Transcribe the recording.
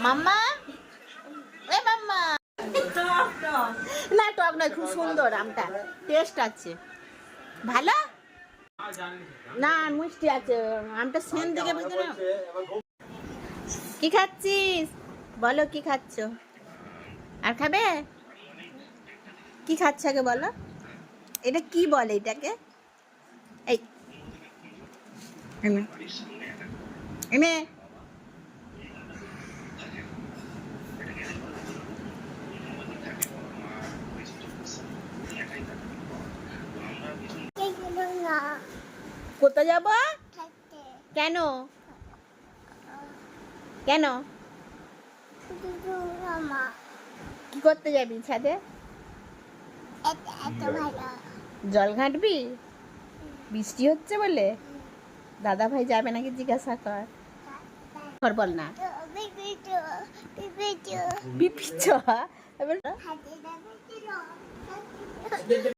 মাম্মা, এ মাম্মা। না টক নয়, খুব সুন্দর আমটা, টেস্ট আছে ভালো। না মিষ্টি আছে, আমটা সেন্ট দেখে বুঝতে না। কি খাচ্ছিস বলো, কি খাচ্ছ? আর খাবে? কি খাচ্ছ আগে বলো, এটা কি বলে এটাকে? এই এনে এনে কোথায় যাব? কেন কেন কি করতে যাবি ছাদে? জল ঘাঁটবি? বৃষ্টি হচ্ছে বলে দাদা ভাই যাবে নাকি জিজ্ঞাসা কর বল না। বিপিচ